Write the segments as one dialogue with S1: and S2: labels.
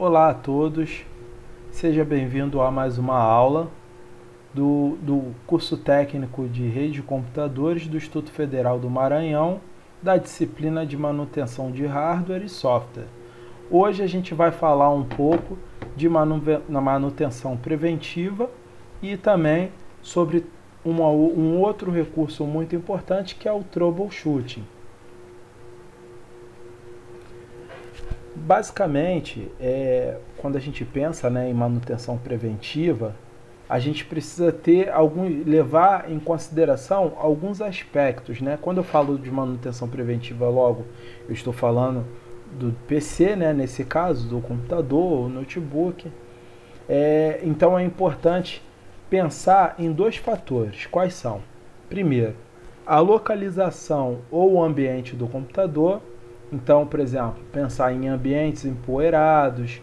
S1: Olá a todos, seja bem-vindo a mais uma aula do curso técnico de rede de computadores do Instituto Federal do Maranhão, da disciplina de manutenção de hardware e software. Hoje a gente vai falar um pouco de manutenção preventiva e também sobre um outro recurso muito importante que é o troubleshooting. Basicamente, quando a gente pensa, em manutenção preventiva, a gente precisa levar em consideração alguns aspectos. Quando eu falo de manutenção preventiva, logo, eu estou falando do PC, nesse caso, do computador ou notebook. Então é importante pensar em dois fatores. Quais são? Primeiro, a localização ou o ambiente do computador. Então, por exemplo, pensar em ambientes empoeirados,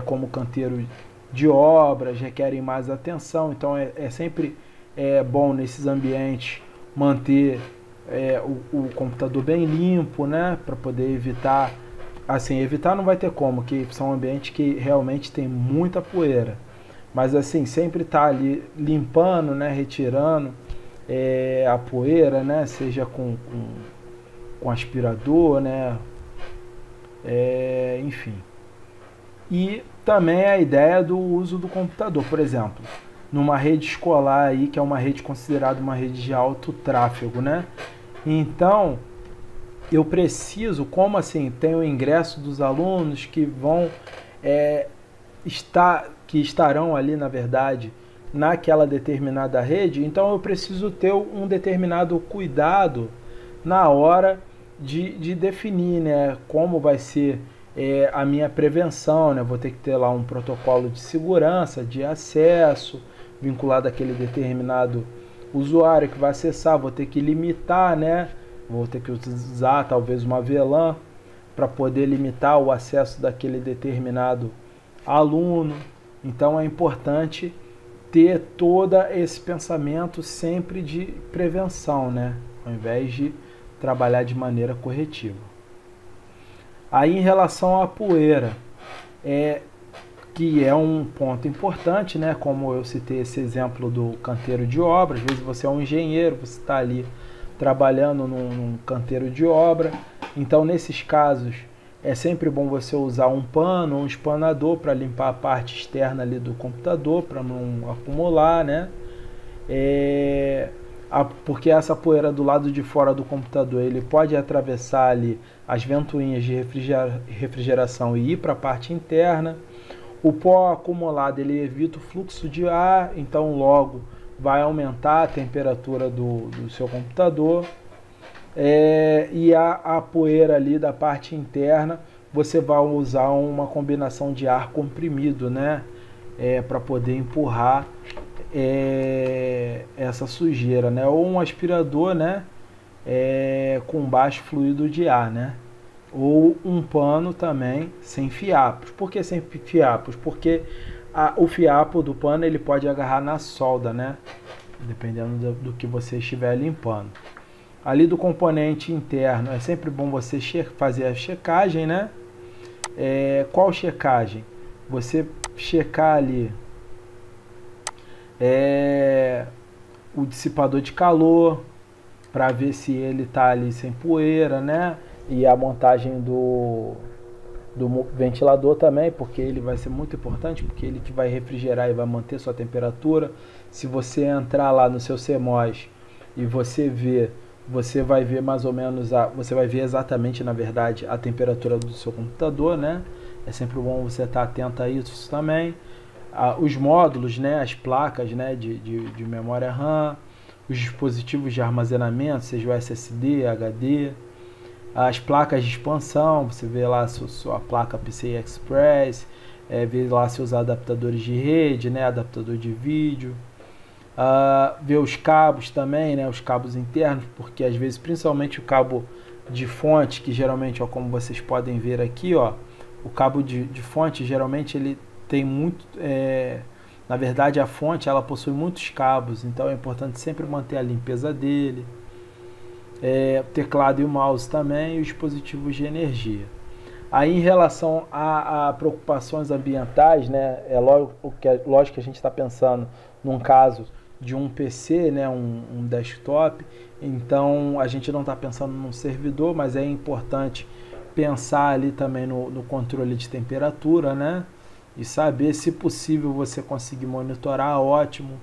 S1: como canteiro de obras, requerem mais atenção. Então, sempre bom nesses ambientes manter o computador bem limpo, para poder evitar. Assim, evitar não vai ter como, que são ambientes que realmente tem muita poeira. Mas, assim, sempre tá ali limpando, retirando a poeira, seja com aspirador, enfim. E também a ideia do uso do computador, por exemplo, numa rede escolar aí, que é uma rede considerada uma rede de alto tráfego, Então, eu preciso, como assim, tem o ingresso dos alunos que vão estarão ali, na verdade, naquela determinada rede, então eu preciso ter um determinado cuidado na hora de definir, como vai ser a minha prevenção, vou ter que ter lá um protocolo de segurança, de acesso, vinculado àquele determinado usuário que vai acessar, vou ter que limitar, vou ter que usar talvez uma VLAN para poder limitar o acesso daquele determinado aluno. Então é importante ter todo esse pensamento sempre de prevenção, ao invés de trabalhar de maneira corretiva. Aí em relação à poeira, que é um ponto importante, como eu citei esse exemplo do canteiro de obra. Às vezes você é um engenheiro, você está ali trabalhando num canteiro de obra, então nesses casos é sempre bom você usar um pano ou um espanador para limpar a parte externa ali do computador, para não acumular, porque essa poeira do lado de fora do computador, ele pode atravessar ali as ventoinhas de refrigeração e ir para a parte interna. O pó acumulado, ele evita o fluxo de ar, então logo vai aumentar a temperatura do seu computador. E a poeira ali da parte interna, você vai usar uma combinação de ar comprimido, para poder empurrar essa sujeira, ou um aspirador, com baixo fluido de ar, ou um pano também sem fiapos. Por que sem fiapos? Porque o fiapo do pano ele pode agarrar na solda, dependendo do que você estiver limpando. Ali do componente interno, é sempre bom você fazer a checagem, Qual checagem? Você checar ali o dissipador de calor, para ver se ele está ali sem poeira, E a montagem do ventilador também, porque ele vai ser muito importante, porque ele que vai refrigerar e vai manter sua temperatura. Se você entrar lá no seu CMOS e você vai ver mais ou menos, você vai ver exatamente, na verdade, a temperatura do seu computador, É sempre bom você estar atento a isso também. Os módulos, as placas, de memória RAM, os dispositivos de armazenamento, seja o SSD, HD, as placas de expansão, você vê lá a sua placa PCI Express, vê lá seus adaptadores de rede, adaptador de vídeo, ver os cabos também, os cabos internos, porque às vezes, principalmente o cabo de fonte, que geralmente, como vocês podem ver aqui, o cabo de fonte, geralmente ele tem muito, na verdade a fonte ela possui muitos cabos, então é importante sempre manter a limpeza dele. O teclado e o mouse também, e os dispositivos de energia. Aí, em relação a preocupações ambientais, né, lógico que a gente está pensando num caso de um PC, né, um desktop, então a gente não está pensando num servidor, mas é importante pensar ali também no controle de temperatura, né, e saber, se possível, você conseguir monitorar, ótimo.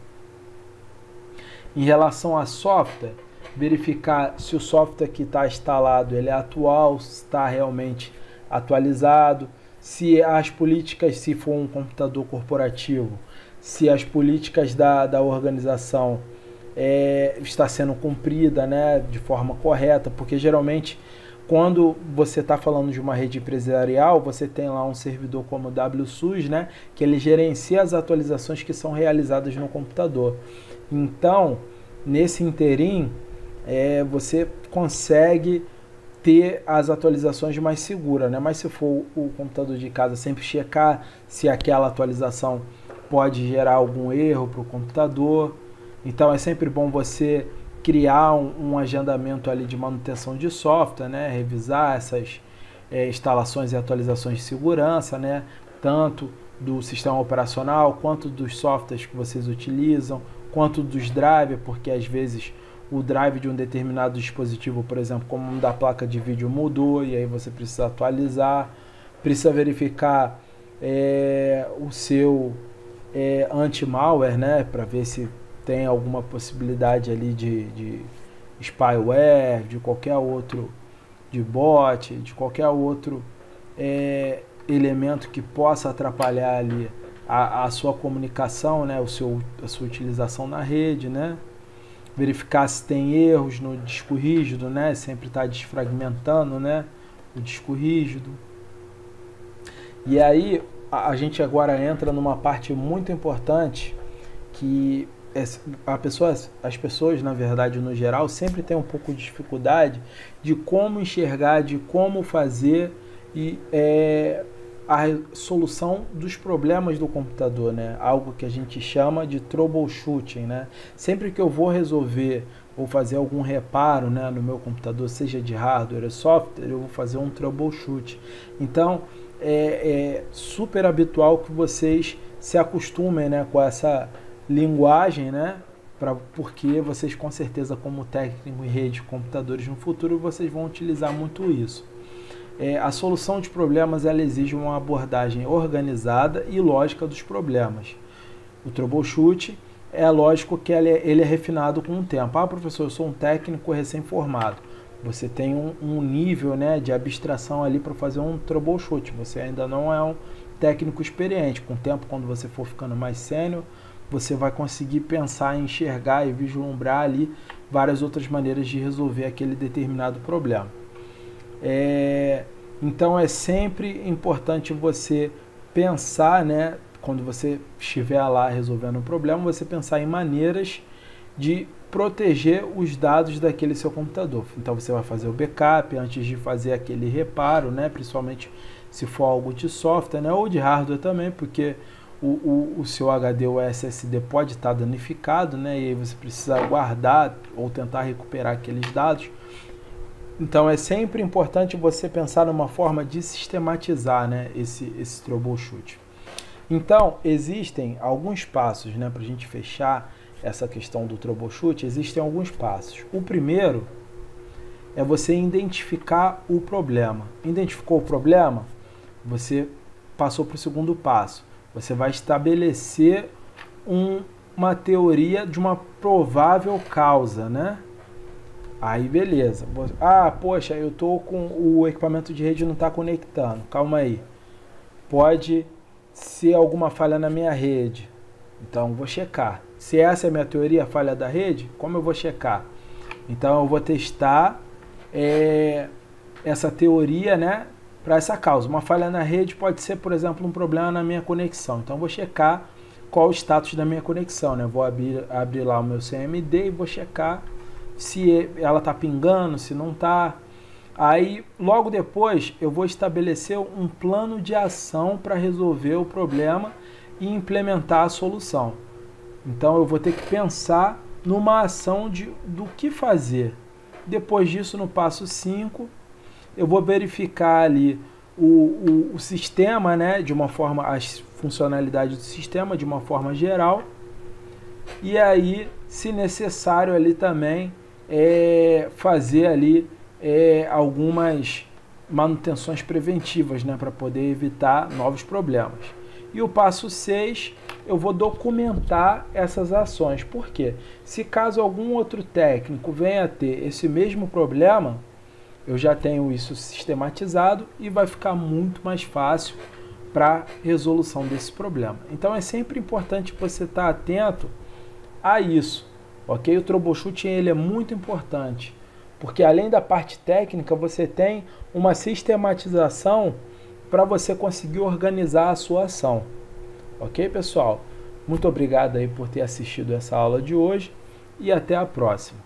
S1: Em relação a software, verificar se o software que está instalado ele é atual, se está realmente atualizado, se as políticas, se for um computador corporativo, se as políticas da organização está sendo cumprida, né, de forma correta, porque geralmente quando você está falando de uma rede empresarial, você tem lá um servidor como o WSUS, né, que ele gerencia as atualizações que são realizadas no computador. Então, nesse interim, você consegue ter as atualizações mais seguras, né? Mas se for o computador de casa, sempre checar se aquela atualização pode gerar algum erro para o computador. Então é sempre bom você criar um agendamento ali de manutenção de software, né? Revisar essas instalações e atualizações de segurança, né? Tanto do sistema operacional, quanto dos softwares que vocês utilizam, quanto dos drivers, porque às vezes o drive de um determinado dispositivo, por exemplo, como o da placa de vídeo, mudou e aí você precisa atualizar, precisa verificar o seu anti-malware, né, para ver se tem alguma possibilidade ali de spyware, de qualquer outro, de bot, de qualquer outro elemento que possa atrapalhar ali a sua comunicação, né, a sua utilização na rede, né? Verificar se tem erros no disco rígido, né? Sempre está desfragmentando, né, o disco rígido. E aí a gente agora entra numa parte muito importante que as pessoas, na verdade, no geral, sempre têm um pouco de dificuldade de como enxergar, de como fazer a solução dos problemas do computador, né? Algo que a gente chama de troubleshooting, né? Sempre que eu vou resolver ou fazer algum reparo, né, no meu computador, seja de hardware ou software, eu vou fazer um troubleshoot. Então, é super habitual que vocês se acostumem, né, com essa linguagem, né? Porque vocês, com certeza, como técnico em rede de computadores no futuro, vocês vão utilizar muito isso. A solução de problemas ela exige uma abordagem organizada e lógica dos problemas. O troubleshoot é lógico que ele é refinado com o tempo. Ah, professor, eu sou um técnico recém-formado. Você tem um nível, né, de abstração ali para fazer um troubleshoot. Você ainda não é um técnico experiente. Com o tempo, quando você for ficando mais sênior, você vai conseguir pensar, enxergar e vislumbrar ali várias outras maneiras de resolver aquele determinado problema. Então é sempre importante você pensar, né, quando você estiver lá resolvendo um problema, você pensar em maneiras de proteger os dados daquele seu computador. Então você vai fazer o backup antes de fazer aquele reparo, né, principalmente se for algo de software, né, ou de hardware também, porque o seu HD ou SSD pode estar danificado, né, e aí você precisa guardar ou tentar recuperar aqueles dados. Então é sempre importante você pensar numa forma de sistematizar, né, esse troubleshoot. Então existem alguns passos, né, para a gente fechar essa questão do troubleshoot. Existem alguns passos. O primeiro é você identificar o problema. Identificou o problema? Você passou para o segundo passo. Você vai estabelecer uma teoria de uma provável causa, né? Aí beleza. Ah, poxa, eu tô com o equipamento de rede não está conectando. Calma aí. Pode ser alguma falha na minha rede. Então eu vou checar. Se essa é a minha teoria, a falha da rede, como eu vou checar? Então eu vou testar essa teoria, né, para essa causa. Uma falha na rede pode ser, por exemplo, um problema na minha conexão. Então eu vou checar qual o status da minha conexão, né? Eu vou abrir lá o meu CMD e vou checar se ela está pingando, se não está. Aí, logo depois, eu vou estabelecer um plano de ação para resolver o problema e implementar a solução. Então, eu vou ter que pensar numa ação do que fazer. Depois disso, no passo 5, eu vou verificar ali o sistema, né, de uma forma, as funcionalidades do sistema de uma forma geral, e aí, se necessário, ali também fazer ali algumas manutenções preventivas, né, para poder evitar novos problemas. E o passo 6, eu vou documentar essas ações. Por quê? Se caso algum outro técnico venha a ter esse mesmo problema, eu já tenho isso sistematizado e vai ficar muito mais fácil para resolução desse problema. Então é sempre importante você estar atento a isso, ok? O troubleshooting ele é muito importante, porque além da parte técnica, você tem uma sistematização para você conseguir organizar a sua ação. Ok, pessoal? Muito obrigado aí por ter assistido essa aula de hoje e até a próxima.